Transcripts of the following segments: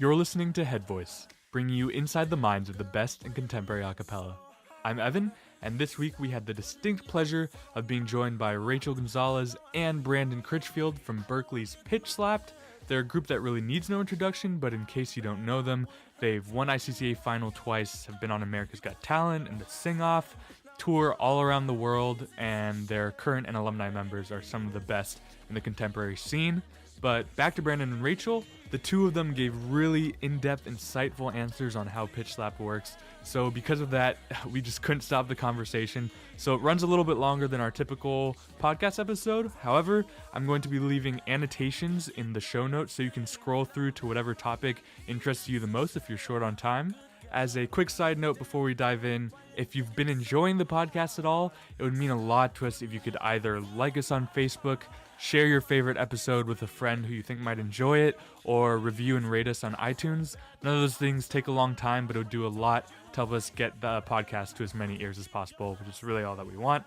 You're listening to Head Voice, bringing you inside the minds of the best in contemporary a cappella. I'm Evan, and this week we had the distinct pleasure of being joined by Rachel Gonzalez and Brandon Crichfield from Berklee's Pitch Slapped. They're a group that really needs no introduction, but in case you don't know them, they've won ICCA final twice, have been on America's Got Talent and the Sing Off, tour all around the world, and their current and alumni members are some of the best in the contemporary scene. But back to Brandon and Rachel, the two of them gave really in-depth, insightful answers on how Pitch Slap works. So because of that, we just couldn't stop the conversation. So it runs a little bit longer than our typical podcast episode. However, I'm going to be leaving annotations in the show notes so you can scroll through to whatever topic interests you the most if you're short on time. As a quick side note before we dive in, if you've been enjoying the podcast at all, it would mean a lot to us if you could either like us on Facebook, share your favorite episode with a friend who you think might enjoy it, or review and rate us on iTunes. None of those things take a long time, but it would do a lot to help us get the podcast to as many ears as possible, which is really all that we want.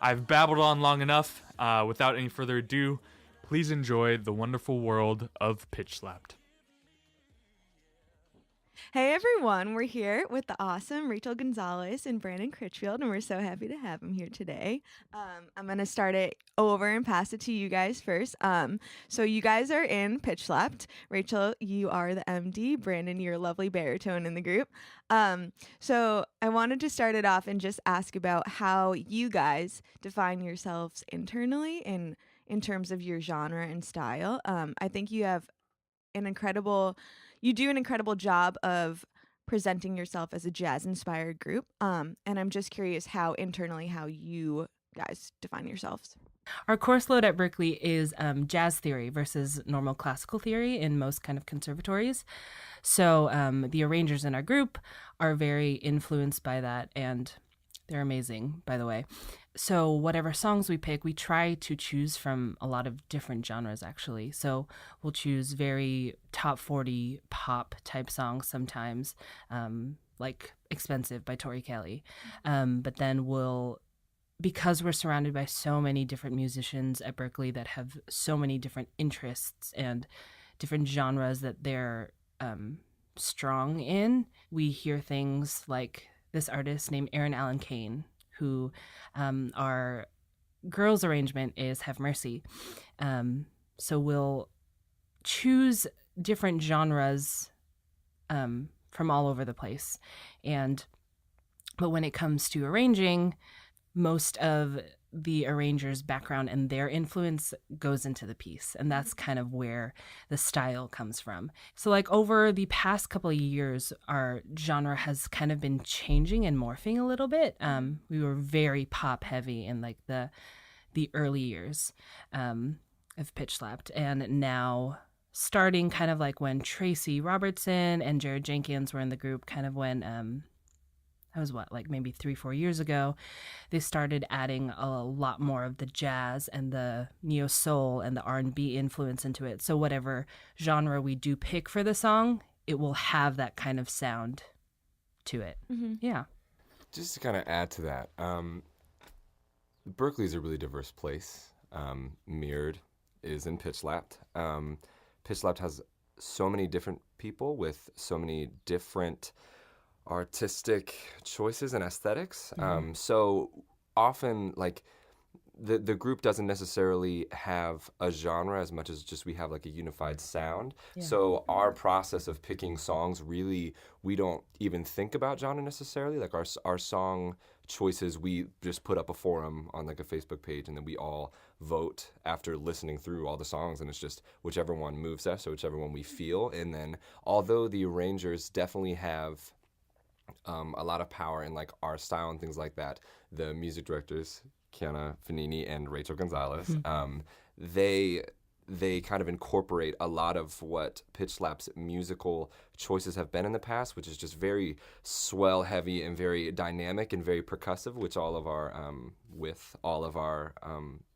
I've babbled on long enough. Without any further ado, please enjoy the wonderful world of Pitch Slapped. Hey everyone, we're here with the awesome Rachel Gonzalez and Brandon Crichfield, and we're so happy to have them here today. I'm going to start it over and pass it to you guys first. So you guys are in Pitch Slapped. Rachel, you are the MD. Brandon, you're a lovely baritone in the group. So I wanted to start it off and just ask about how you guys define yourselves internally in terms of your genre and style. I think you have you do an incredible job of presenting yourself as a jazz-inspired group, and I'm just curious how you guys define yourselves. Our course load at Berklee is jazz theory versus normal classical theory in most kind of conservatories. So the arrangers in our group are very influenced by that, and they're amazing, by the way. So whatever songs we pick, we try to choose from a lot of different genres, actually. So we'll choose very top 40 pop type songs sometimes, like Expensive by Tori Kelly. But then because we're surrounded by so many different musicians at Berklee that have so many different interests and different genres that they're strong in, we hear things like this artist named Aaron Allen Kane, who our girls' arrangement is Have Mercy. So we'll choose different genres from all over the place. But when it comes to arranging, most of the arranger's background and their influence goes into the piece, and that's kind of where the style comes from. So like over the past couple of years, our genre has kind of been changing and morphing a little bit. We were very pop heavy in like the early years of Pitch Slapped, and now starting kind of like when Tracy Robertson and Jared Jenkins were in the group, kind of when that was maybe 3-4 years ago, they started adding a lot more of the jazz and the neo soul and the R&B influence into it. So whatever genre we do pick for the song, it will have that kind of sound to it. Mm-hmm. Yeah. Just to kind of add to that, Berklee is a really diverse place. Mirrored is in Pitch Slapped. Pitch Slapped has so many different people with so many different artistic choices and aesthetics. Mm-hmm. So often, like, the group doesn't necessarily have a genre as much as just we have like a unified sound. Yeah. So our process of picking songs, really, we don't even think about genre necessarily. Like our song choices, we just put up a forum on like a Facebook page, and then we all vote after listening through all the songs, and it's just whichever one moves us or whichever one we feel. And then although the arrangers definitely have a lot of power in like our style and things like that, the music directors, Kiana Fanini and Rachel Gonzalez, they kind of incorporate a lot of what Pitch Slapp's musical choices have been in the past, which is just very swell heavy and very dynamic and very percussive, with all of our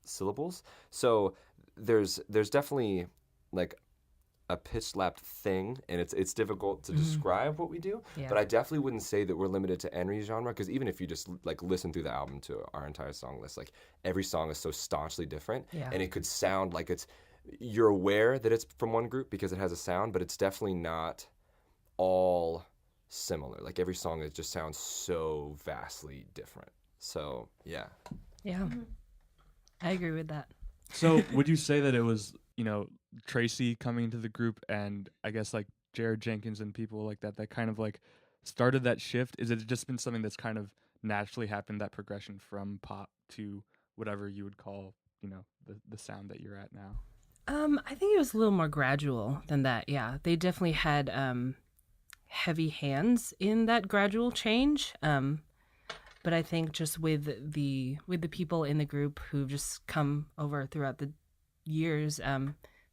syllables. So there's definitely like a pitch slapped thing, and it's difficult to describe what we do. Yeah. But I definitely wouldn't say that we're limited to any genre, because even if you just like listen through the album to our entire song list, like every song is so staunchly different, and it could sound like it's you're aware that it's from one group because it has a sound, but it's definitely not all similar. Like every song, it just sounds so vastly different. So yeah. Yeah, I agree with that. So would you say that it was, Tracy coming into the group and I guess like Jared Jenkins and people like that kind of like started that shift? Is it just been something that's kind of naturally happened, that progression from pop to whatever you would call, the sound that you're at now? I think it was a little more gradual than that. Yeah, they definitely had heavy hands in that gradual change. But I think just with the people in the group who've just come over throughout the years,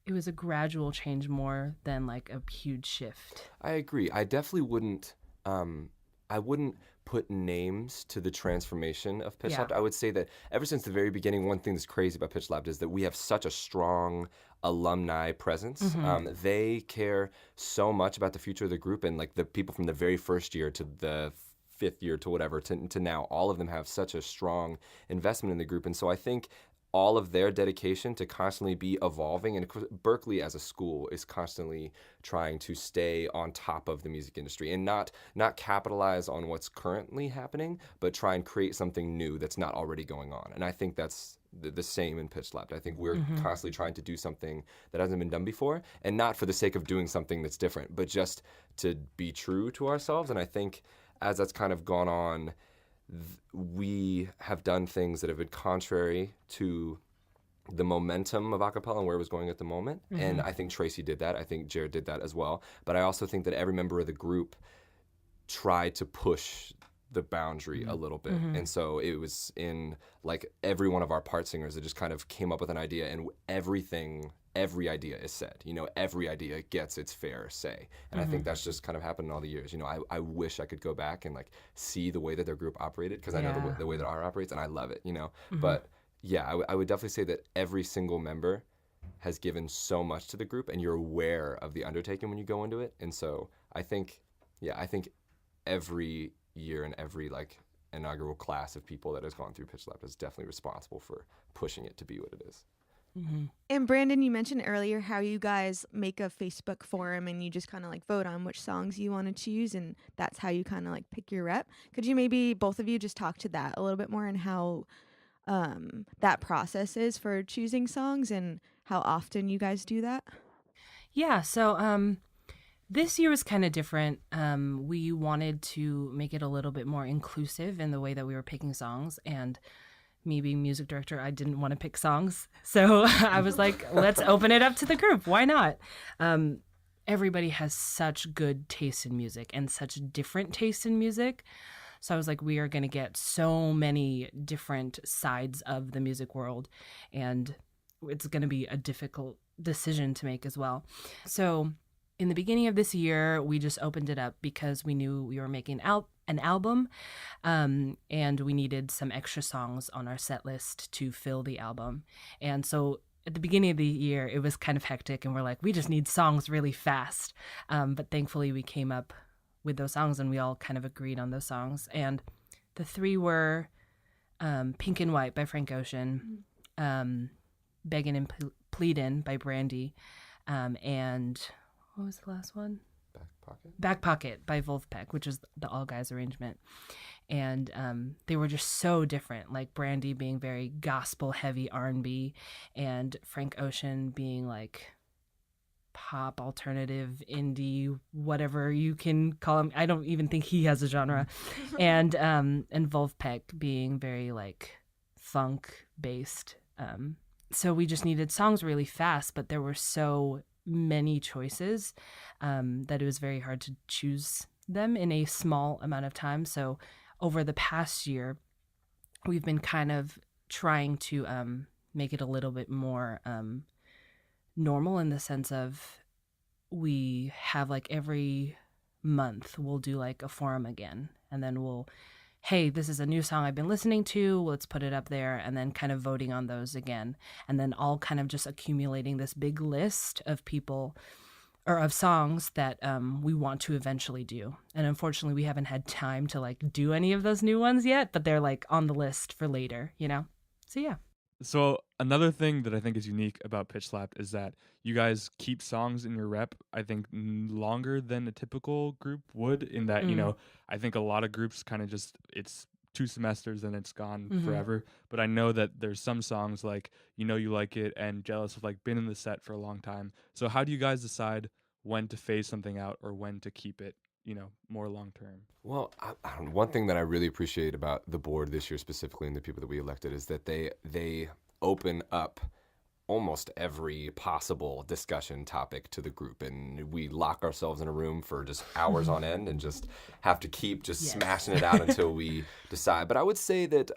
it was a gradual change more than like a huge shift. I agree. I definitely wouldn't. I wouldn't put names to the transformation of Pitch Lab. I would say that ever since the very beginning, one thing that's crazy about Pitch Lab is that we have such a strong alumni presence. They care so much about the future of the group, and like the people from the very first year to the fifth year to whatever to now, all of them have such a strong investment in the group. And so I think all of their dedication to constantly be evolving, and of course, Berklee as a school is constantly trying to stay on top of the music industry and not capitalize on what's currently happening, but try and create something new that's not already going on. And I think that's the same in Pitch Lab. I think we're constantly trying to do something that hasn't been done before, and not for the sake of doing something that's different, but just to be true to ourselves. And I think as that's kind of gone on, we have done things that have been contrary to the momentum of acapella and where it was going at the moment. And I think Tracy did that. I think Jared did that as well. But I also think that every member of the group tried to push the boundary a little bit. And so it was in like every one of our part singers that just kind of came up with an idea, and every idea is said. Every idea gets its fair say. And I think that's just kind of happened in all the years. I wish I could go back and like see the way that their group operated, because I know the way that our operates, and I love it, But yeah, I would definitely say that every single member has given so much to the group, and you're aware of the undertaking when you go into it. And so I think every year and every like inaugural class of people that has gone through Pitch Lab is definitely responsible for pushing it to be what it is. And Brandon, you mentioned earlier how you guys make a Facebook forum and you just kind of like vote on which songs you want to choose, and that's how you kind of like pick your rep. Could you maybe both of you just talk to that a little bit more, and how that process is for choosing songs and how often you guys do that? Yeah, so this year was kind of different. We wanted to make it a little bit more inclusive in the way that we were picking songs, and me being music director, I didn't want to pick songs. So I was like, let's open it up to the group. Why not? Everybody has such good taste in music and such different taste in music. So I was like, we are going to get so many different sides of the music world, and it's going to be a difficult decision to make as well. So in the beginning of this year, we just opened it up because we knew we were making an album, and we needed some extra songs on our set list to fill the album. And so at the beginning of the year, it was kind of hectic, and we're like, we just need songs really fast. But thankfully, we came up with those songs, and we all kind of agreed on those songs. And the three were Pink and White by Frank Ocean, Beggin' and Pleadin' by Brandy, and what was the last one? Back Pocket by Wolfpack, which is the all guys arrangement. And they were just so different, like Brandy being very gospel heavy R&B, and Frank Ocean being like pop, alternative, indie, whatever you can call him. I don't even think he has a genre. And Wolfpack being very like funk based. So we just needed songs really fast, but there were so many choices that it was very hard to choose them in a small amount of time. So over the past year, we've been kind of trying to make it a little bit more normal, in the sense of we have like every month we'll do like a forum again, and then hey, this is a new song I've been listening to, let's put it up there, and then kind of voting on those again, and then all kind of just accumulating this big list of people or of songs that we want to eventually do. And unfortunately, we haven't had time to like do any of those new ones yet, but they're like on the list for later, So yeah. So Another thing that I think is unique about Pitch Slap is that you guys keep songs in your rep, I think, longer than a typical group would, in that, I think a lot of groups kind of just, it's 2 semesters and it's gone forever. But I know that there's some songs like You Like It and Jealous have like been in the set for a long time. So how do you guys decide when to phase something out or when to keep it, more long term? Well, one thing that I really appreciate about the board this year specifically and the people that we elected is that they open up almost every possible discussion topic to the group, and we lock ourselves in a room for just hours on end and just have to keep just smashing it out until we decide. But I would say that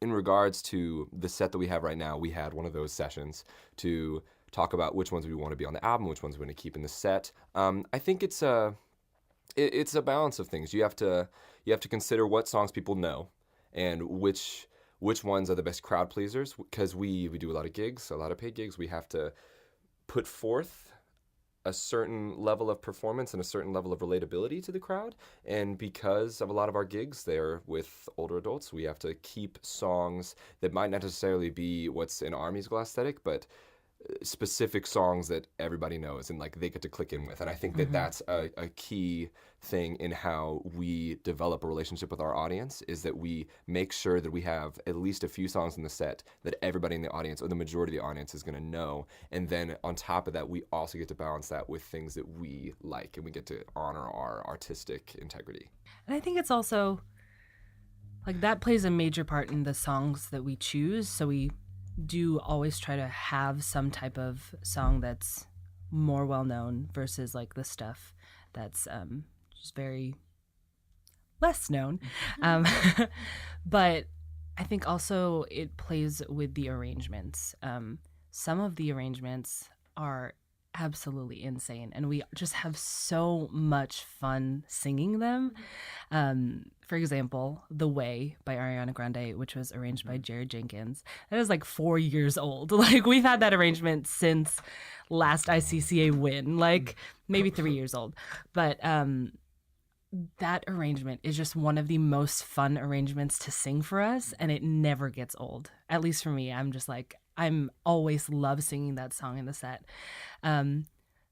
in regards to the set that we have right now, we had one of those sessions to talk about which ones we want to be on the album, which ones we want to keep in the set. I think it's a balance of things. You have to consider what songs people know and which ones are the best crowd pleasers, because we do a lot of gigs, a lot of paid gigs. We have to put forth a certain level of performance and a certain level of relatability to the crowd. And because of a lot of our gigs, they're with older adults, we have to keep songs that might not necessarily be what's in our musical aesthetic, but specific songs that everybody knows and like they get to click in with. And I think that that's a key thing in how we develop a relationship with our audience, is that we make sure that we have at least a few songs in the set that everybody in the audience, or the majority of the audience, is going to know. And then on top of that, we also get to balance that with things that we like, and we get to honor our artistic integrity. And I think it's also like that plays a major part in the songs that we choose. So we do always try to have some type of song that's more well known versus like the stuff that's just very less known. But I think also it plays with the arrangements. Some of the arrangements are absolutely insane, and we just have so much fun singing them. For example, The Way by Ariana Grande, which was arranged by Jared Jenkins, that is like 4 years old. Like, we've had that arrangement since last ICCA win, like maybe 3 years old. But that arrangement is just one of the most fun arrangements to sing for us, and it never gets old. At least for me, I'm always love singing that song in the set.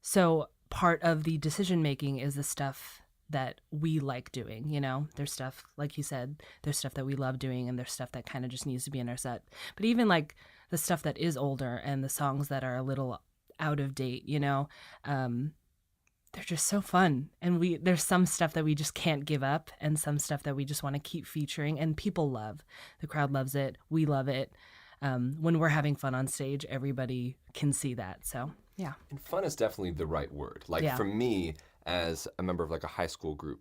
So part of the decision making is the stuff that we like doing, There's stuff, like you said, there's stuff that we love doing, and there's stuff that kind of just needs to be in our set. But even like the stuff that is older and the songs that are a little out of date, they're just so fun. And there's some stuff that we just can't give up, and some stuff that we just want to keep featuring, and people love. The crowd loves it. We love it. When we're having fun on stage, everybody can see that. So, yeah. And fun is definitely the right word. Like, for me, as a member of like a high school group,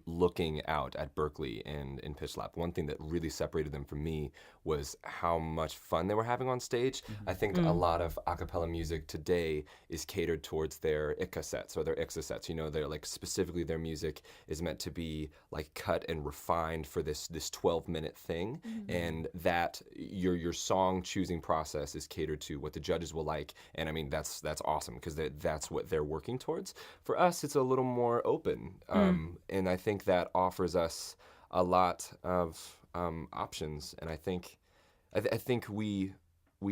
looking out at Berklee and in Pitch Slap, one thing that really separated them from me was how much fun they were having on stage. I think a lot of a cappella music today is catered towards their ICA sets or their ICSA sets. They're like, specifically their music is meant to be like cut and refined for this 12-minute thing, and that your song choosing process is catered to what the judges will like. And I mean, that's awesome, because that's what they're working towards. For us, it's a little more open, and I think that offers us a lot of options. And I think we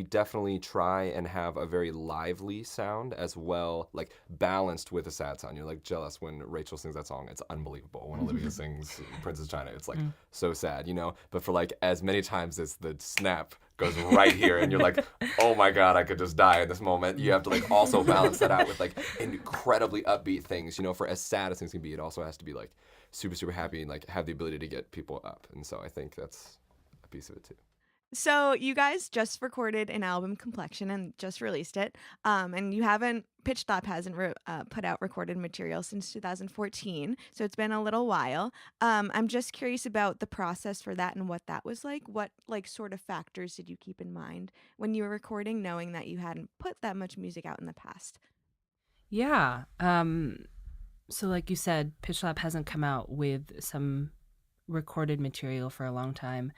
definitely try and have a very lively sound as well, like balanced with a sad sound. You're like Jealous when Rachel sings that song. It's unbelievable. When Olivia sings Princess China, it's like so sad, But for like as many times as the snap goes right here and you're like, oh my God, I could just die in this moment. You have to like also balance that out with like incredibly upbeat things, For as sad as things can be, it also has to be like super, super happy and like have the ability to get people up. And so I think that's a piece of it too. So you guys just recorded an album, Complexion, and just released it. And you haven't, Pitch Slap hasn't put out recorded material since 2014. So it's been a little while. I'm just curious about the process for that and what that was like. What like sort of factors did you keep in mind when you were recording, knowing that you hadn't put that much music out in the past? Yeah. So like you said, Pitch Slap hasn't come out with some recorded material for a long time.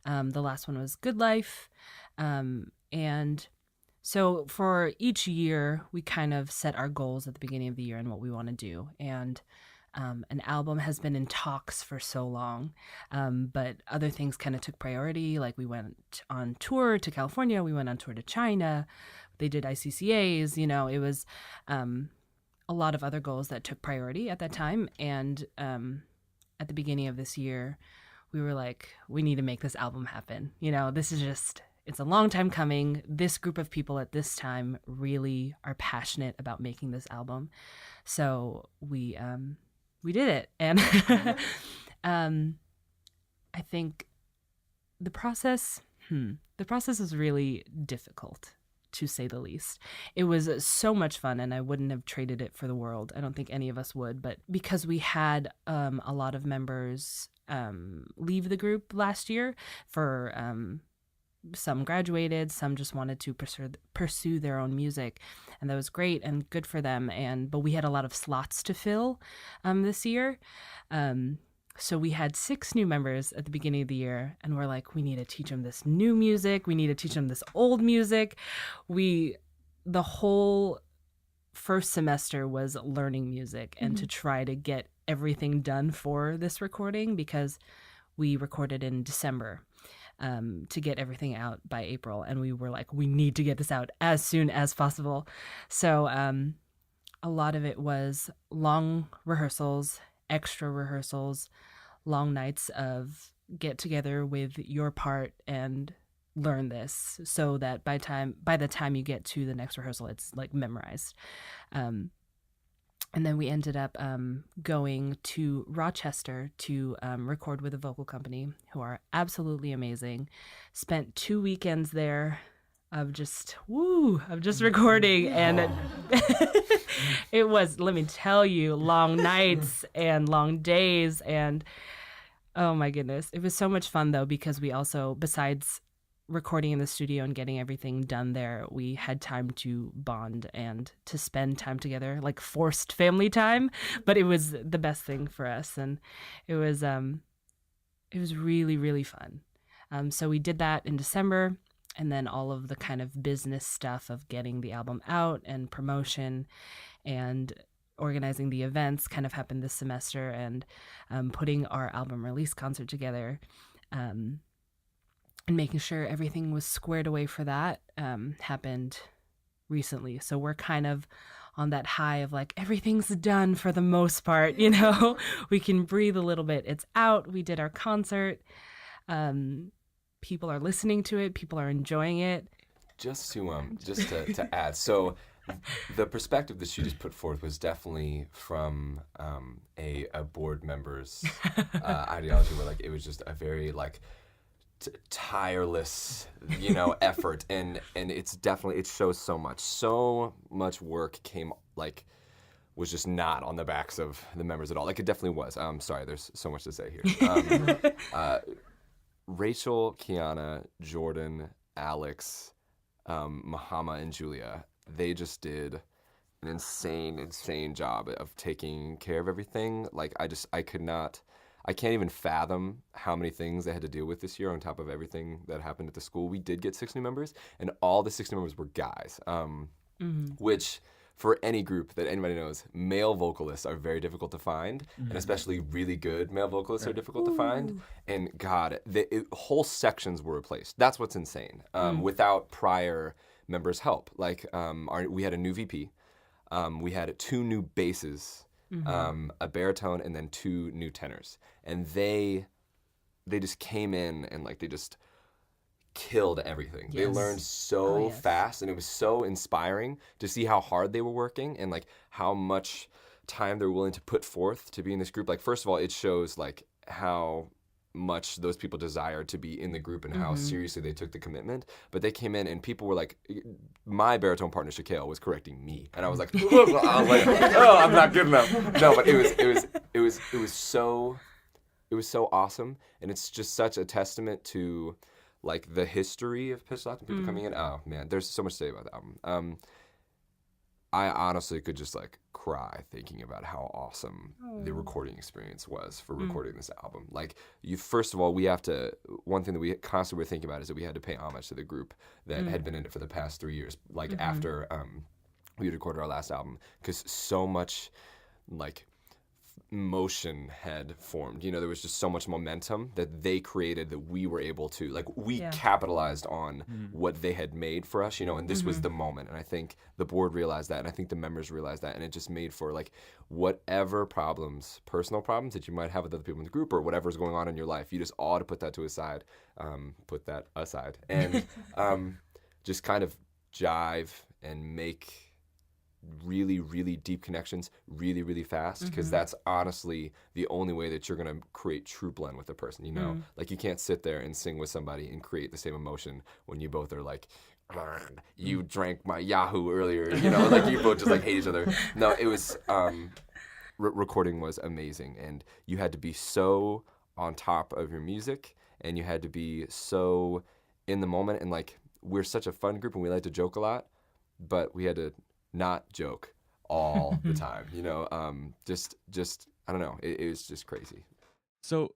The last one was Good Life. And so for each year, we kind of set our goals at the beginning of the year and what we want to do. And an album has been in talks for so long, but other things kind of took priority. Like we went on tour to California, we went on tour to China, they did ICCAs, it was a lot of other goals that took priority at that time. And at the beginning of this year, we were like, we need to make this album happen. This is it's a long time coming. This group of people at this time really are passionate about making this album. So we did it. And I think the process was really difficult, to say the least. It was so much fun, and I wouldn't have traded it for the world. I don't think any of us would, but because we had a lot of members leave the group last year for some graduated, some just wanted to pursue their own music, and that was great and good for them. But we had a lot of slots to fill this year. So we had 6 new members at the beginning of the year, and we're like, we need to teach them this new music. We need to teach them this old music. The whole first semester was learning music and to try to get everything done for this recording, because we recorded in December to get everything out by April. And we were like, we need to get this out as soon as possible. So a lot of it was long rehearsals, extra rehearsals, long nights of get together with your part and learn this, so that by the time you get to the next rehearsal, it's like memorized. And then we ended up going to Rochester to record with a vocal company who are absolutely amazing. Spent 2 weekends there of just recording, and it was, let me tell you, long nights and long days, and oh my goodness, it was so much fun though, because we also, besides recording in the studio and getting everything done there, we had time to bond and to spend time together, like forced family time, but it was the best thing for us, and it was really, really fun. So we did that in December. And then all of the kind of business stuff of getting the album out and promotion and organizing the events kind of happened this semester, and putting our album release concert together and making sure everything was squared away for that happened recently. So we're kind of on that high of like, everything's done for the most part, we can breathe a little bit. It's out. We did our concert. People are listening to it. People are enjoying it. Just to add, so the perspective that she just put forth was definitely from a board member's ideology, where like it was just a very like tireless, effort, and it's definitely, it shows so much work was just not on the backs of the members at all. Like it definitely was. Sorry, there's so much to say here. Rachel, Kiana, Jordan, Alex, Mahama, and Julia, they just did an insane job of taking care of everything. Like I can't even fathom how many things they had to deal with this year on top of everything that happened at the school. We did get 6 new members, and all the 6 new members were guys, which for any group that anybody knows, male vocalists are very difficult to find, and especially really good male vocalists are difficult to find. And God, whole sections were replaced. That's what's insane. Without prior members' help. Like we had a new VP, we had 2 new basses, a baritone, and then 2 new tenors. And they just came in and like they just killed everything. Yes. They learned so fast, and it was so inspiring to see how hard they were working and like how much time they're willing to put forth to be in this group. Like first of all, it shows like how much those people desired to be in the group and how seriously they took the commitment. But they came in and people were like, my baritone partner Shaquille was correcting me, and I was like, oh, I'm not good enough. No, but it was so awesome, and it's just such a testament to like the history of Pitch Left and people coming in. Oh man, there's so much to say about the album. I honestly could just like cry thinking about how awesome the recording experience was for recording this album. Like first of all, one thing that we constantly were thinking about is that we had to pay homage to the group that had been in it for the past 3 years. Like after we recorded our last album, because so much like motion had formed. You know, there was just so much momentum that they created that we were able to, like, we capitalized on what they had made for us, you know, and this was the moment. And I think the board realized that, and I think the members realized that, and it just made for, like, whatever problems, personal problems that you might have with other people in the group or whatever's going on in your life, you just ought to put that aside, and just kind of jive and make really, really deep connections really, really fast, because that's honestly the only way that you're going to create true blend with a person, you know? Like, you can't sit there and sing with somebody and create the same emotion when you both are like, you drank my Yahoo earlier, you know? Like, you both just, like, hate each other. No, it was, recording was amazing, and you had to be so on top of your music, and you had to be so in the moment, and, like, we're such a fun group, and we like to joke a lot, but we had to not joke all the time, you know. Just I don't know. It was just crazy. So,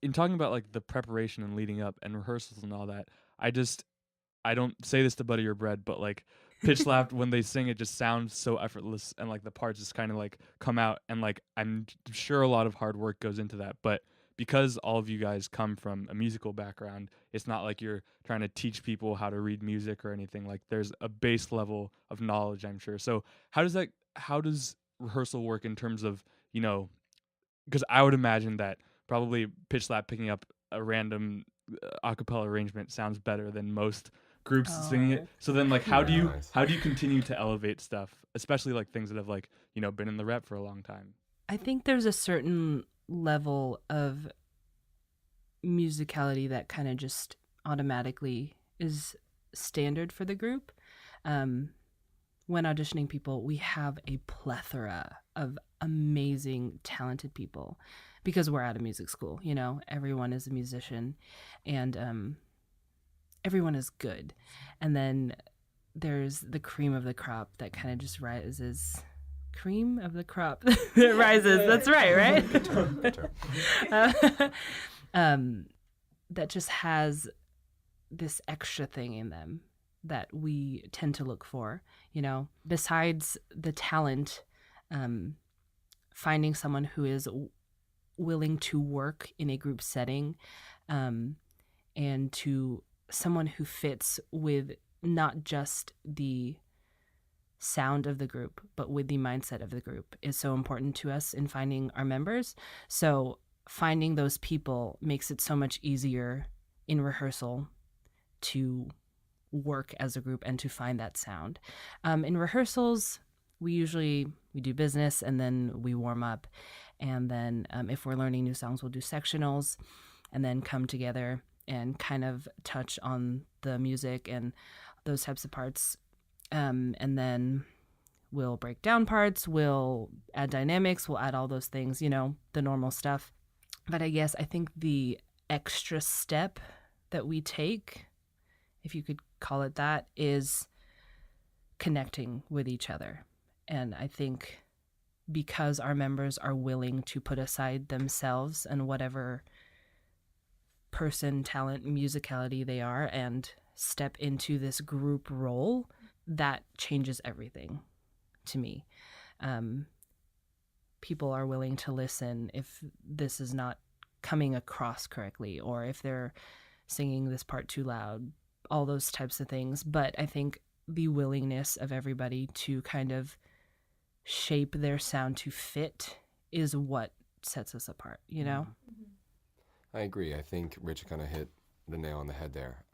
in talking about like the preparation and leading up and rehearsals and all that, I don't say this to butter your bread, but like pitch slapped when they sing, it just sounds so effortless, and like the parts just kind of like come out, and like I'm sure a lot of hard work goes into that, but because all of you guys come from a musical background, it's not like you're trying to teach people how to read music or anything. Like, there's a base level of knowledge, I'm sure. So how does rehearsal work in terms of, you know, because I would imagine that probably pitch slap picking up a random a cappella arrangement sounds better than most groups singing it. So then, like, how do you continue to elevate stuff, especially like things that have, like, you know, been in the rep for a long time? I think there's a certain level of musicality that kind of just automatically is standard for the group. When auditioning people, we have a plethora of amazing, talented people because we're out of music school, you know, everyone is a musician, and everyone is good. And then there's the cream of the crop that kind of just rises. Cream of the crop that rises. That's right? Good term. That just has this extra thing in them that we tend to look for, you know. Besides the talent, finding someone who is willing to work in a group setting, and to someone who fits with not just the sound of the group, but with the mindset of the group is so important to us in finding our members. So finding those people makes it so much easier in rehearsal to work as a group and to find that sound. In rehearsals, we do business, and then we warm up. And then if we're learning new songs, we'll do sectionals and then come together and kind of touch on the music and those types of parts. And then we'll break down parts, we'll add dynamics, we'll add all those things, you know, the normal stuff. But I think the extra step that we take, if you could call it that, is connecting with each other. And I think because our members are willing to put aside themselves and whatever person, talent, musicality they are and step into this group role, that changes everything to me. People are willing to listen if this is not coming across correctly, or if they're singing this part too loud, all those types of things. But I think the willingness of everybody to kind of shape their sound to fit is what sets us apart, you know? I agree. I think Rachel kind of hit the nail on the head there.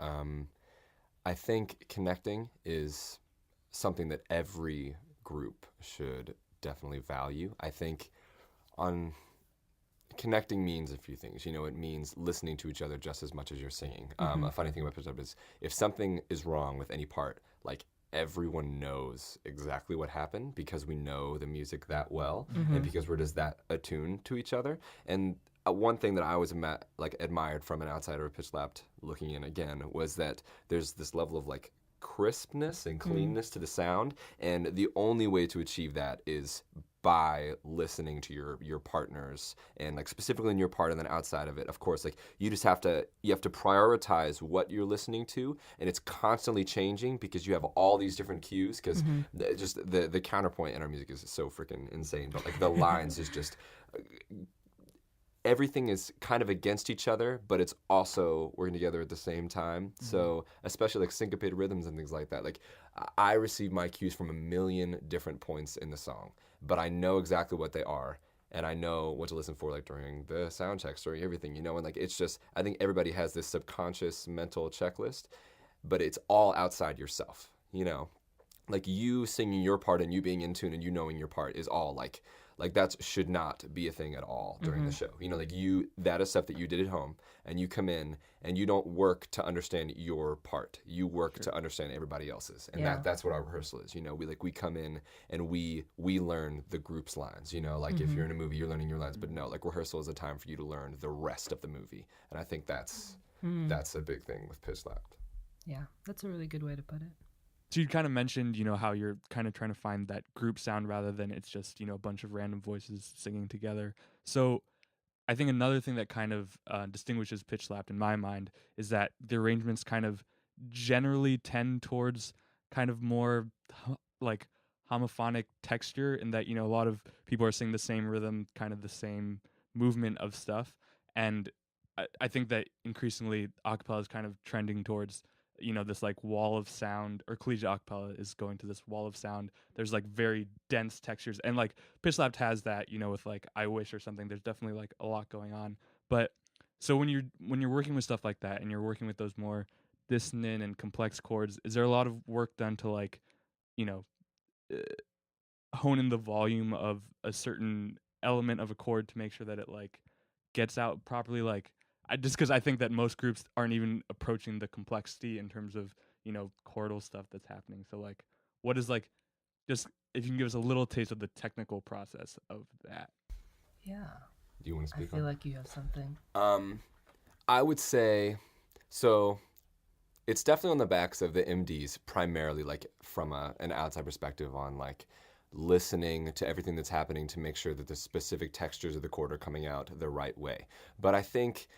I think connecting is something that every group should definitely value. I think connecting means a few things. You know, it means listening to each other just as much as you're singing. A funny thing about pitch up is if something is wrong with any part, like, everyone knows exactly what happened because we know the music that well, and because we're just that attuned to each other. And one thing that I always admired from an outsider of pitch slapped looking in again was that there's this level of like crispness and cleanness to the sound, and the only way to achieve that is by listening to your partners, and like specifically in your part, and then outside of it, of course, like you have to prioritize what you're listening to, and it's constantly changing because you have all these different cues, because just the counterpoint in our music is so freaking insane, but like the lines is just everything is kind of against each other, but it's also working together at the same time. So especially like syncopated rhythms and things like that, like I receive my cues from a million different points in the song, but I know exactly what they are, and I know what to listen for, like during the sound checks, during everything, and like it's just, I think everybody has this subconscious mental checklist, but it's all outside yourself, like you singing your part and you being in tune and you knowing your part is all like that should not be a thing at all during the show. Like that is stuff that you did at home, and you come in and you don't work to understand your part. You work to understand everybody else's. And that's what our rehearsal is. We come in and we learn the group's lines. Like if you're in a movie, you're learning your lines, but no, like rehearsal is a time for you to learn the rest of the movie. And I think that's a big thing with Pitch Slapped. Yeah, that's a really good way to put it. So you kind of mentioned, how you're kind of trying to find that group sound rather than it's just, a bunch of random voices singing together. So I think another thing that kind of distinguishes Pitch Slapped in my mind is that the arrangements kind of generally tend towards kind of more like homophonic texture, in that, a lot of people are singing the same rhythm, kind of the same movement of stuff. And I think that increasingly acapella is kind of trending towards this like wall of sound, or collegiate acapella is going to this wall of sound. There's like very dense textures, and like Pitch Slapped has that, with like I Wish or something. There's definitely like a lot going on. But so when you're working with stuff like that, and you're working with those more dissonant and complex chords, is there a lot of work done to like, hone in the volume of a certain element of a chord to make sure that it like gets out properly? Like, just because I think that most groups aren't even approaching the complexity in terms of, chordal stuff that's happening. So like, what is like, just if you can give us a little taste of the technical process of that. Yeah. Do you want to speak I feel like you have something. I would say, so it's definitely on the backs of the MDs, primarily, like from an outside perspective on like listening to everything that's happening to make sure that the specific textures of the chord are coming out the right way. But I think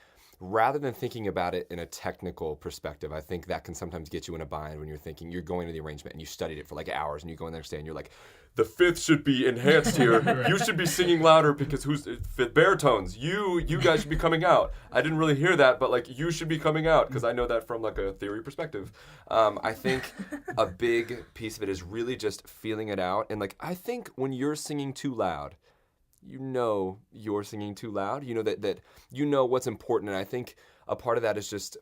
rather than thinking about it in a technical perspective, I think that can sometimes get you in a bind when you're going to the arrangement and you studied it for like hours, and you go in the next day and you're like, the fifth should be enhanced here. You should be singing louder because who's fifth baritones? You guys should be coming out. I didn't really hear that, but like you should be coming out, because I know that from like a theory perspective. I think a big piece of it is really just feeling it out. And like I think when you're singing too loud, you're singing too loud. That what's important. And I think a part of that is just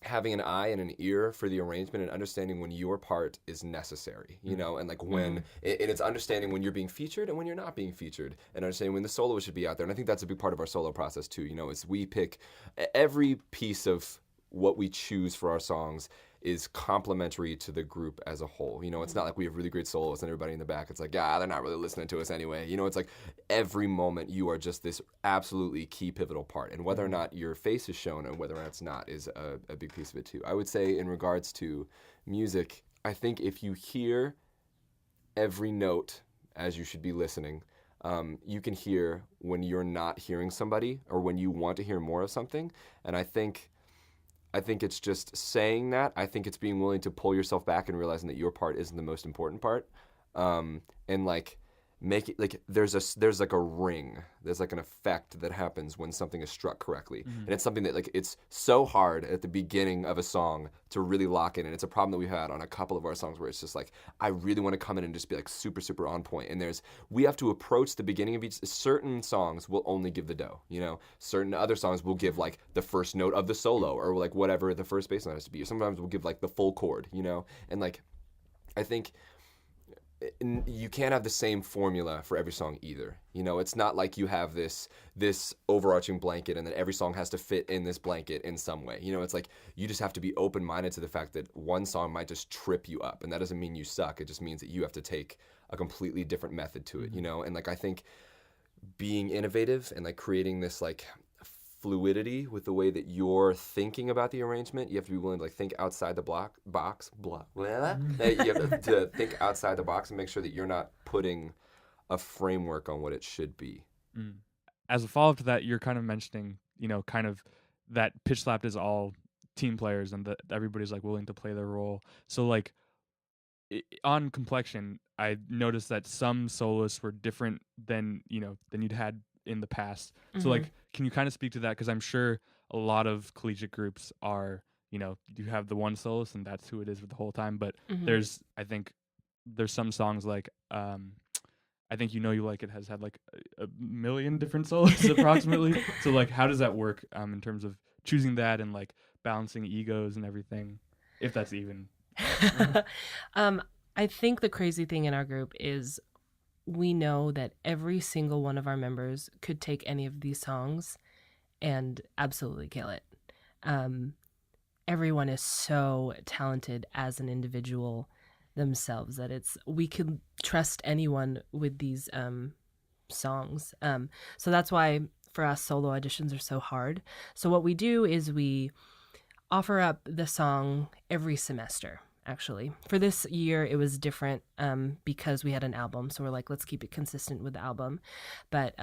having an eye and an ear for the arrangement and understanding when your part is necessary, and like when, and it's understanding when you're being featured and when you're not being featured, and understanding when the solo should be out there. And I think that's a big part of our solo process too, is we pick every piece of what we choose for our songs is complementary to the group as a whole. It's not like we have really great soloists and everybody in the back, it's like, they're not really listening to us anyway. It's like every moment you are just this absolutely key pivotal part. And whether or not your face is shown and whether or not it's not is a big piece of it too. I would say in regards to music, I think if you hear every note as you should be listening, you can hear when you're not hearing somebody or when you want to hear more of something. And I think it's just saying that. I think it's being willing to pull yourself back and realizing that your part isn't the most important part. And like make it like there's like a ring. There's like an effect that happens when something is struck correctly. And it's something that like it's so hard at the beginning of a song to really lock in. And it's a problem that we've had on a couple of our songs where it's just like, I really want to come in and just be like super, super on point. And we have to approach the beginning of each, certain songs will only give the dough, certain other songs will give like the first note of the solo or like whatever the first bass line has to be. Or sometimes we'll give like the full chord, and like, I think you can't have the same formula for every song either. It's not like you have this overarching blanket and then every song has to fit in this blanket in some way. It's like you just have to be open-minded to the fact that one song might just trip you up, and that doesn't mean you suck. It just means that you have to take a completely different method to it, And like I think being innovative and like creating this like fluidity with the way that you're thinking about the arrangement, you have to be willing to like think outside the box. You have to think outside the box and make sure that you're not putting a framework on what it should be. Mm. As a follow-up to that, you're kind of mentioning, kind of that pitch slapped is all team players and that everybody's like willing to play their role. So like on Complexion, I noticed that some soloists were different than you'd had in the past. Mm-hmm. So like, can you kind of speak to that? Because I'm sure a lot of collegiate groups are, you have the one soloist and that's who it is for the whole time. But Mm-hmm. I think there's some songs like I think You Like It has had like a million different soloists approximately. So like, how does that work in terms of choosing that and like balancing egos and everything, if that's even? I think the crazy thing in our group is we know that every single one of our members could take any of these songs and absolutely kill it. Everyone is so talented as an individual themselves that we could trust anyone with these songs. So that's why for us solo auditions are so hard. So what we do is we offer up the song every semester. Actually, for this year it was different because we had an album, so we're like, let's keep it consistent with the album. But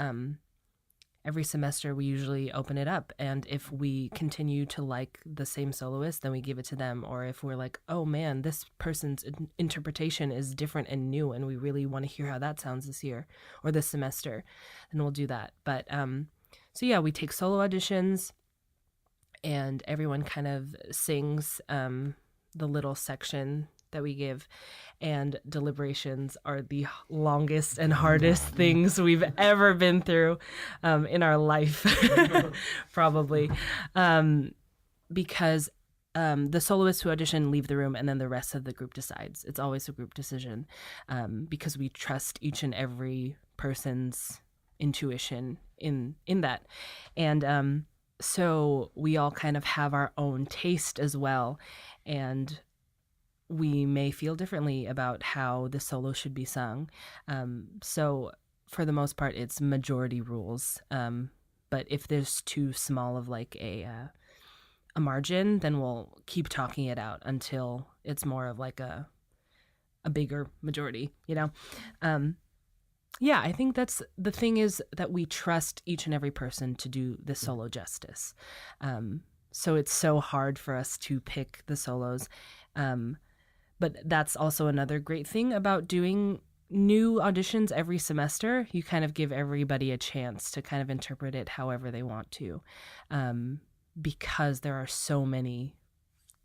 every semester we usually open it up, and if we continue to like the same soloist, then we give it to them. Or if we're like, oh man, this person's interpretation is different and new and we really want to hear how that sounds this year or this semester, then we'll do that. But so yeah, we take solo auditions and everyone kind of sings the little section that we give, and deliberations are the longest and hardest things we've ever been through in our life, probably, because the soloists who audition leave the room and then the rest of the group decides. It's always a group decision because we trust each and every person's intuition in that. And so we all kind of have our own taste as well, and we may feel differently about how the solo should be sung. So for the most part, it's majority rules. But if there's too small of like a margin, then we'll keep talking it out until it's more of like a bigger majority, Yeah, I think that's the thing, is that we trust each and every person to do the solo justice. So it's so hard for us to pick the solos. But that's also another great thing about doing new auditions every semester. You kind of give everybody a chance to kind of interpret it however they want to, because there are so many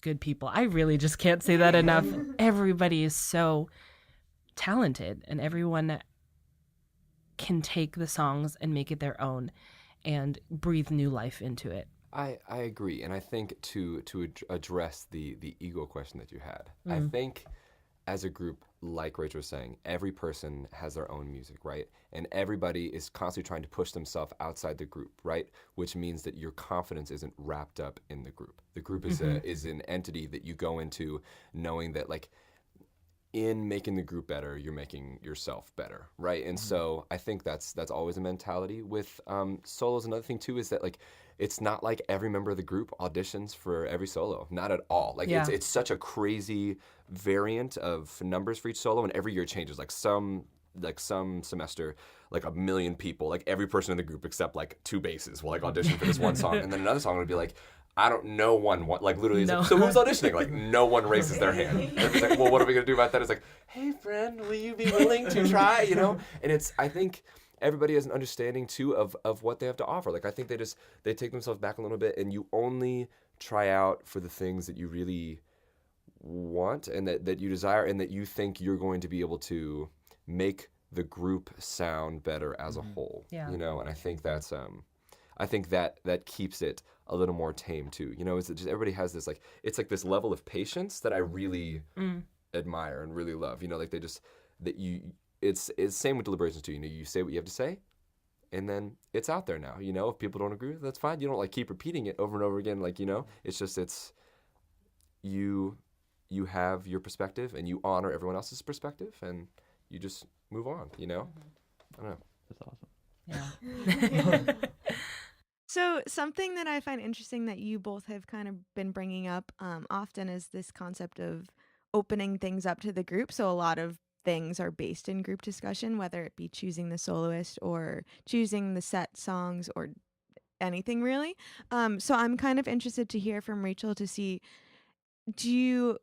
good people. I really just can't say that enough. Everybody is so talented, and everyone can take the songs and make it their own and breathe new life into it. I agree, and I think to address the ego question that you had, I think as a group, like Rachel was saying, every person has their own music, right? And everybody is constantly trying to push themselves outside the group, right? Which means that your confidence isn't wrapped up in the group. The group is an entity that you go into knowing that, like, in making the group better, you're making yourself better, right? And so I think that's always a mentality with solos. Another thing too is that, like, it's not like every member of the group auditions for every solo, not at all. Like it's such a crazy variant of numbers for each solo, and every year it changes. Like some semester, like 1 million people, like every person in the group except like 2 basses will like audition for this one song, and then another song would be like, I don't know like literally, it's like, so who's auditioning? Like no one raises their hand. Everybody's like, well, what are we gonna do about that? It's like, hey friend, will you be willing to try? And I think everybody has an understanding too of what they have to offer. Like I think they take themselves back a little bit, and you only try out for the things that you really want and that you desire, and that you think you're going to be able to make the group sound better as a whole. Yeah. And I think that's I think that keeps it a little more tame too. Is it just everybody has this, like, it's like this level of patience that I really admire and really love. Like they just it's same with deliberations too. You say what you have to say, and then it's out there now. If people don't agree with it, that's fine. You don't like keep repeating it over and over again. Like it's just you have your perspective, and you honor everyone else's perspective, and you just move on. I don't know. That's awesome. Yeah. So something that I find interesting that you both have kind of been bringing up often is this concept of opening things up to the group. So a lot of things are based in group discussion, whether it be choosing the soloist or choosing the set songs or anything really. So I'm kind of interested to hear from Rachel to see, do you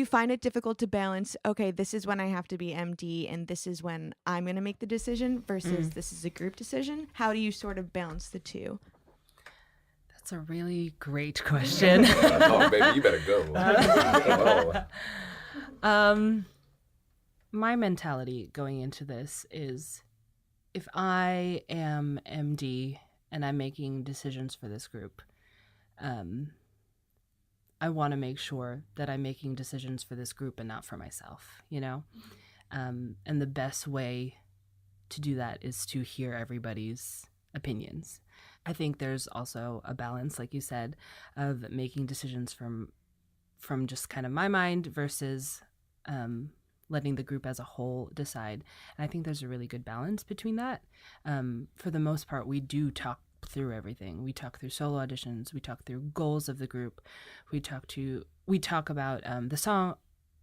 find it difficult to balance, okay, this is when I have to be MD and this is when I'm going to make the decision versus this is a group decision? How do you sort of balance the two? That's a really great question. Oh, baby, you better go. My mentality going into this is, if I am MD and I'm making decisions for this group, I want to make sure that I'm making decisions for this group and not for myself, you know? And the best way to do that is to hear everybody's opinions. I think there's also a balance, like you said, of making decisions from just kind of my mind versus letting the group as a whole decide. And I think there's a really good balance between that. For the most part, we do talk through everything. We talk through solo auditions. We talk through goals of the group. We talk about the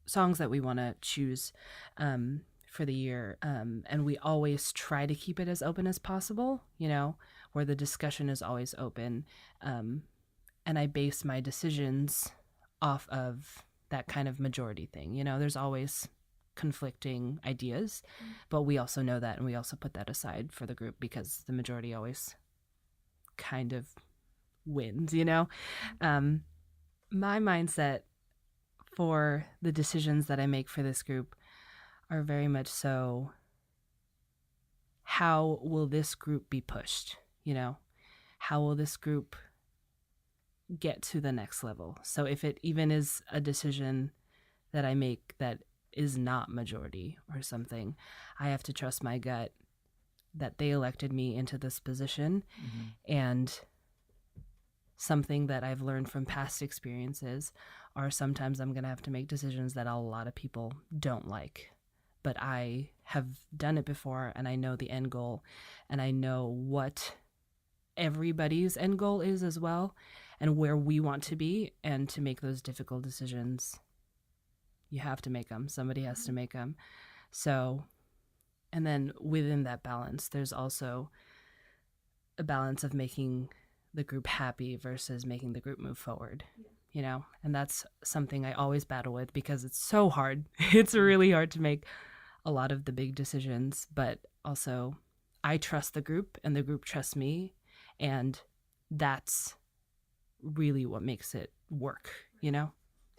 songs that we want to choose for the year. And we always try to keep it as open as possible, you know, where the discussion is always open. And I base my decisions off of that kind of majority thing. You know, there's always conflicting ideas, but we also know that, and we also put that aside for the group because the majority always kind of wins, you know? My mindset for the decisions that I make for this group are very much so, how will this group be pushed, you know? How will this group get to the next level? So if it even is a decision that I make that is not majority or something, I have to trust my gut that they elected me into this position. And something that I've learned from past experiences are sometimes I'm going to have to make decisions that a lot of people don't like. But I have done it before, and I know the end goal, and I know what everybody's end goal is as well, and where we want to be. And to make those difficult decisions, you have to make them. Somebody has to make them. So, and then within that balance, there's also a balance of making the group happy versus making the group move forward, you know? And that's something I always battle with because it's so hard. It's really hard to make a lot of the big decisions, but also I trust the group and the group trusts me. And that's really what makes it work, you know?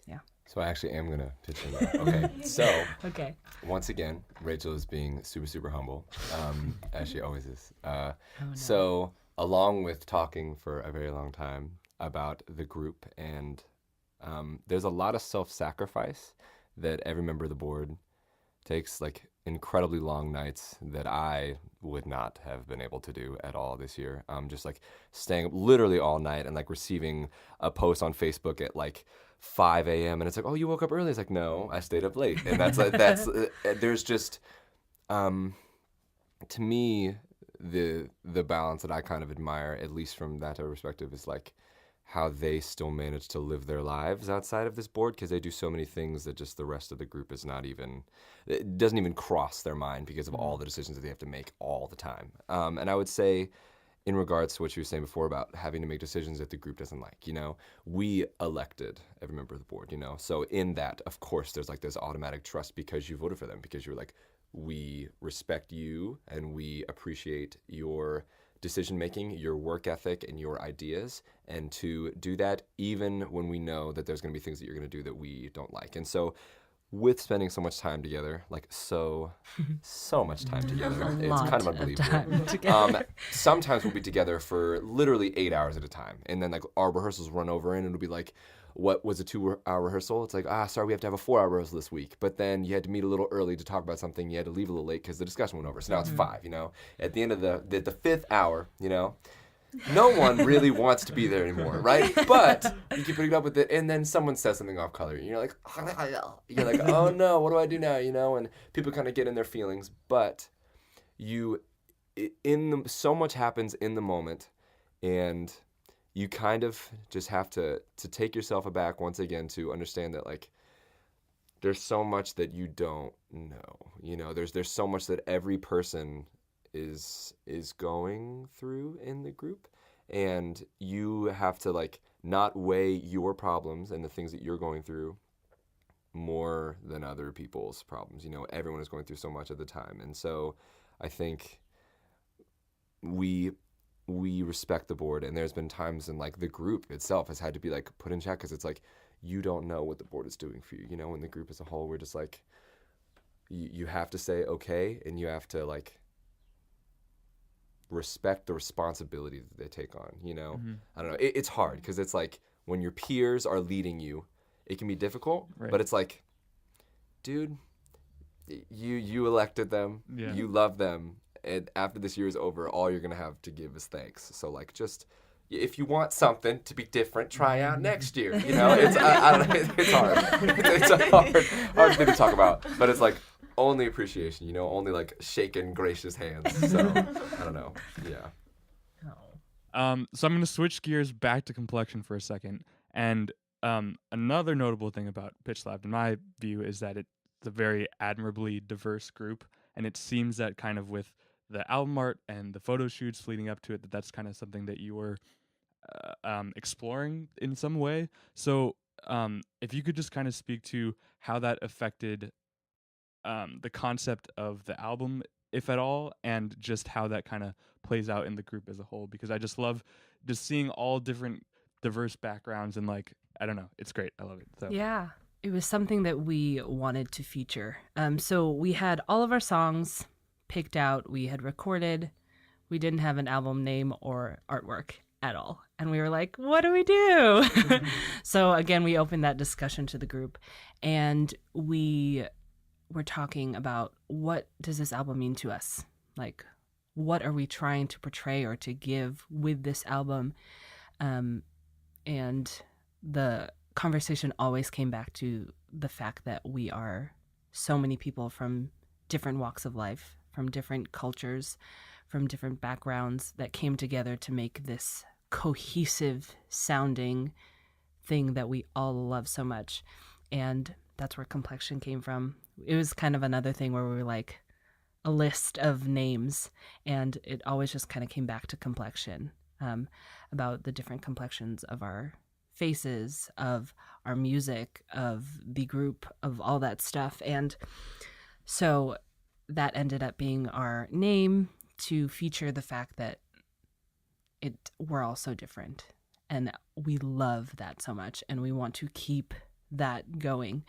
Yeah. So I actually am going to pitch in that. Okay, so Okay. once again, Rachel is being super, super humble, as she always is. No. So along with talking for a very long time about the group, and there's a lot of self-sacrifice that every member of the board takes, like incredibly long nights that I would not have been able to do at all this year. Just like staying up literally all night and like receiving a post on Facebook at like 5 a.m. and it's like, oh, you woke up early. It's like, no, I stayed up late. And that's like, there's just, to me, the balance that I kind of admire, at least from that perspective, is like how they still manage to live their lives outside of this board, because they do so many things that just the rest of the group is not even, it doesn't even cross their mind because of all the decisions that they have to make all the time. And I would say, in regards to what you were saying before about having to make decisions that the group doesn't like, you know, we elected every member of the board, you know, so in that, of course, there's like this automatic trust because you voted for them, because you're like, we respect you and we appreciate your decision making, your work ethic, and your ideas, and to do that even when we know that there's going to be things that you're going to do that we don't like. And so with spending so much time together, like so much time together, it's kind of unbelievable. Sometimes we'll be together for literally 8 hours at a time, and then like our rehearsals run over and it'll be like, what was a 2-hour rehearsal? It's like, sorry, we have to have a 4-hour rehearsal this week. But then you had to meet a little early to talk about something. You had to leave a little late because the discussion went over. So now it's 5, you know? At the end of the 5th hour, you know, no one really wants to be there anymore, right? But you keep putting up with it, and then someone says something off color, and you're like, oh no, what do I do now, you know? And people kind of get in their feelings, but so much happens in the moment, and you kind of just have to take yourself aback once again to understand that, like, there's so much that you don't know. You know, there's so much that every person is going through in the group, and you have to like not weigh your problems and the things that you're going through more than other people's problems. You know, everyone is going through so much at the time, and so I think we respect the board, and there's been times in like the group itself has had to be like put in check because it's like you don't know what the board is doing for you. You know, in the group as a whole, we're just like you have to say okay, and you have to like respect the responsibility that they take on. You know, I don't know. It's hard because it's like when your peers are leading you, it can be difficult. Right. But it's like, dude, you elected them, you love them. And after this year is over, all you're going to have to give is thanks. So, like, just, if you want something to be different, try out next year. You know, it's, I don't know, it's hard. It's a hard thing to talk about. But it's, like, only appreciation, you know, only, like, shaking gracious hands. So, I don't know. Yeah. So I'm going to switch gears back to Complexion for a second. And another notable thing about Pitch Lab, in my view, is that it's a very admirably diverse group. And it seems that kind of with the album art and the photo shoots leading up to it, that's kind of something that you were exploring in some way. So if you could just kind of speak to how that affected the concept of the album, if at all, and just how that kind of plays out in the group as a whole, because I just love just seeing all different diverse backgrounds, and like, I don't know, it's great. I love it. So Yeah. It was something that we wanted to feature. So we had all of our songs picked out. We had recorded. We didn't have an album name or artwork at all. And we were like, what do we do? So again, we opened that discussion to the group. And we were talking about, what does this album mean to us? Like, what are we trying to portray or to give with this album? And the conversation always came back to the fact that we are so many people from different walks of life, from different cultures, from different backgrounds that came together to make this cohesive sounding thing that we all love so much. And that's where Complexion came from. It was kind of another thing where we were like a list of names, and it always just kind of came back to Complexion, about the different complexions of our faces, of our music, of the group, of all that stuff. And so that ended up being our name to feature the fact that we're all so different, and we love that so much, and we want to keep that going.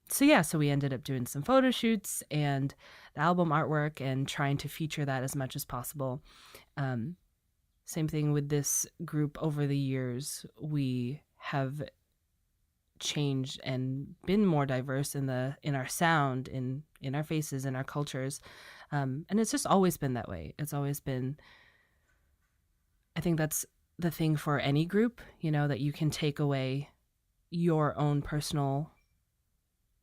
So we ended up doing some photo shoots and the album artwork and trying to feature that as much as possible. Same thing with this group. Over the years, we have changed and been more diverse in our sound, in our faces, in our cultures. And it's just always been that way. It's always been, I think that's the thing for any group, you know, that you can take away your own personal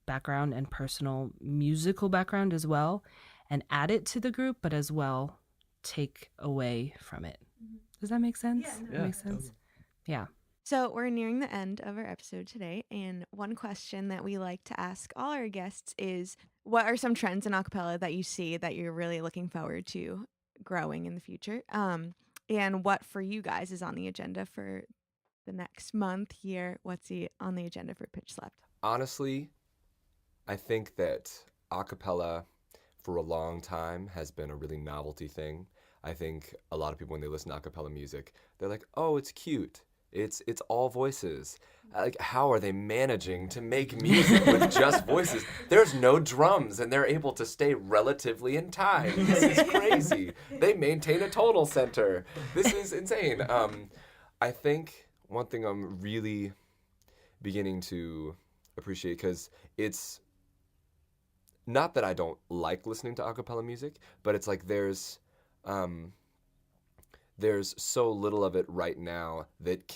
background and personal musical background as well and add it to the group, but as well take away from it. Does that make sense? Yeah, that makes sense. Totally. Yeah. So we're nearing the end of our episode today, and one question that we like to ask all our guests is, what are some trends in acapella that you see that you're really looking forward to growing in the future? And what for you guys is on the agenda for the next month, year? What's on the agenda for Pitch Lab? Honestly, I think that acapella for a long time has been a really novelty thing. I think a lot of people, when they listen to acapella music, they're like, oh, it's cute. It's all voices. Like, how are they managing to make music with just voices? There's no drums, and they're able to stay relatively in time. This is crazy. They maintain a tonal center. This is insane. I think one thing I'm really beginning to appreciate, because it's not that I don't like listening to acapella music, but it's like there's so little of it right now that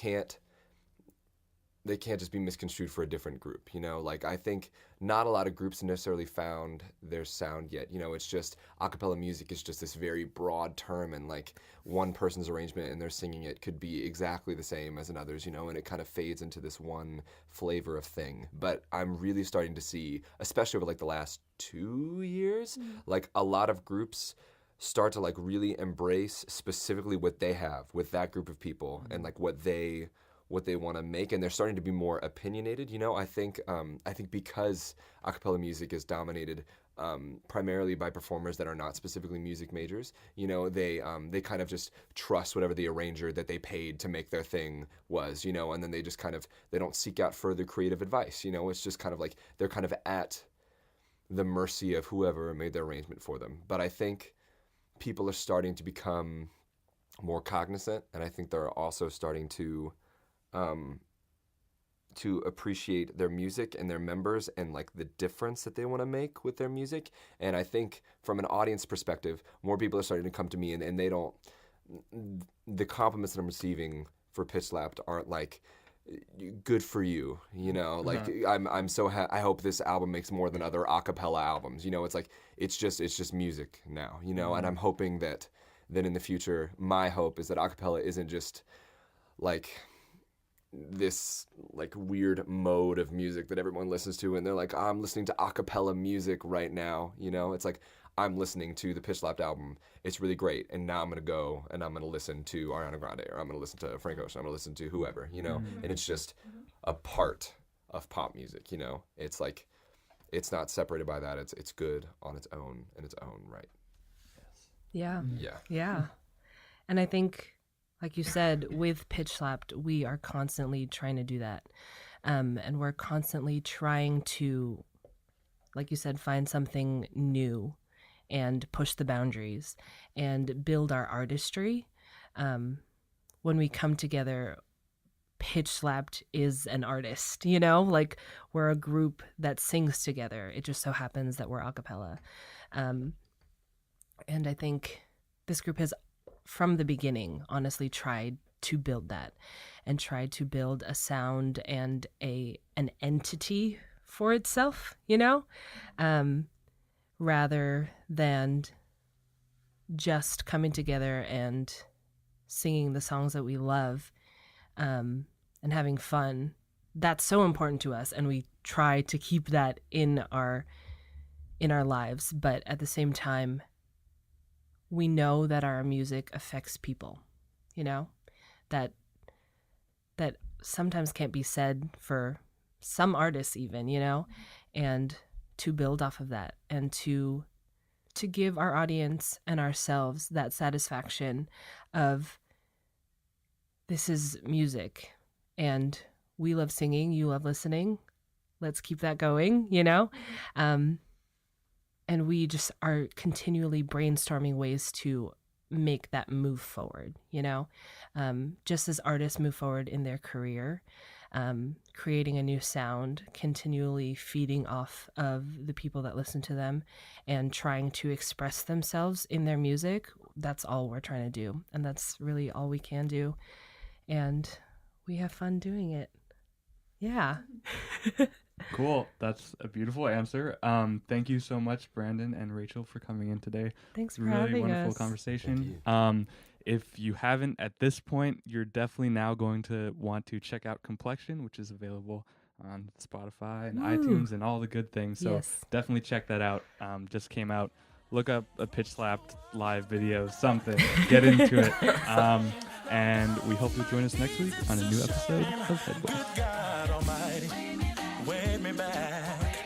they can't just be misconstrued for a different group, you know? Like, I think not a lot of groups necessarily found their sound yet. You know, it's just a cappella music is just this very broad term, and like one person's arrangement and they're singing it could be exactly the same as another's, you know, and it kind of fades into this one flavor of thing. But I'm really starting to see, especially over like the last 2 years, like a lot of groups start to like really embrace specifically what they have with that group of people and like what they want to make, and they're starting to be more opinionated. You know, I think because a cappella music is dominated primarily by performers that are not specifically music majors, you know, they kind of just trust whatever the arranger that they paid to make their thing was, you know, and then they just kind of, they don't seek out further creative advice, you know. It's just kind of like they're kind of at the mercy of whoever made their arrangement for them. But I think people are starting to become more cognizant, and I think they're also starting to appreciate their music and their members and like the difference that they want to make with their music. And I think from an audience perspective, more people are starting to come to me, and they don't, the compliments that I'm receiving for Pitch Slapped aren't like, good for you, you know, like I'm so I hope this album makes more than other a cappella albums, you know. It's like it's just music now, you know. And I'm hoping that in the future, my hope is that a cappella isn't just like this like weird mode of music that everyone listens to and they're like, I'm listening to a cappella music right now, you know. It's like, I'm listening to the Pitch Slapped album, it's really great, and now I'm gonna go and I'm gonna listen to Ariana Grande, or I'm gonna listen to Frank Ocean, I'm gonna listen to whoever, you know. And it's just a part of pop music, you know. It's like, it's not separated by that. It's good on its own in its own right. Yeah. Yeah. Yeah. And I think, like you said, with Pitch Slapped, we are constantly trying to do that. And we're constantly trying to, like you said, find something new and push the boundaries and build our artistry. When we come together, Pitch Slapped is an artist, you know, like we're a group that sings together. It just so happens that we're a cappella. And I think this group has, from the beginning, honestly tried to build that and tried to build a sound and an entity for itself, you know, rather than just coming together and singing the songs that we love and having fun. That's so important to us, and we try to keep that in our lives. But at the same time, we know that our music affects people, you know, that sometimes can't be said for some artists even, you know, and to build off of that and to give our audience and ourselves that satisfaction of, this is music and we love singing, you love listening, let's keep that going, you know. And we just are continually brainstorming ways to make that move forward, you know, just as artists move forward in their career, creating a new sound, continually feeding off of the people that listen to them and trying to express themselves in their music. That's all we're trying to do. And that's really all we can do. And we have fun doing it. Yeah. Cool. That's a beautiful answer. Thank you so much, Brandon and Rachel, for coming in today. Thanks for really having wonderful us. conversation. If you haven't at this point, you're definitely now going to want to check out Complexion, which is available on Spotify and iTunes and all the good things. So Yes. definitely check that out. Just came out. Look up a Pitch Slapped live video, something. Get into it. And we hope you'll join us next week on a new episode of Headvoice. God Almighty, wake me back.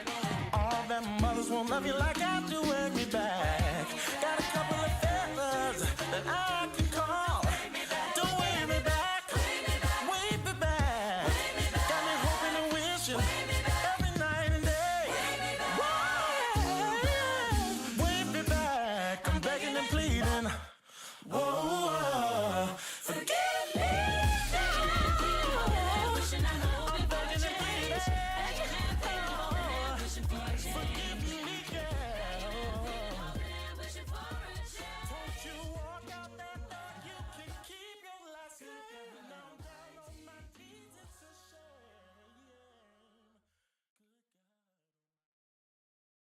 All them mothers won't love you like I do. Wake me back. Got a couple of feathers that I can call. Don't wake me back. Wake me back. Got me hoping and wishing every night and day. Whoa, wake me back. I'm begging and pleading. Whoa.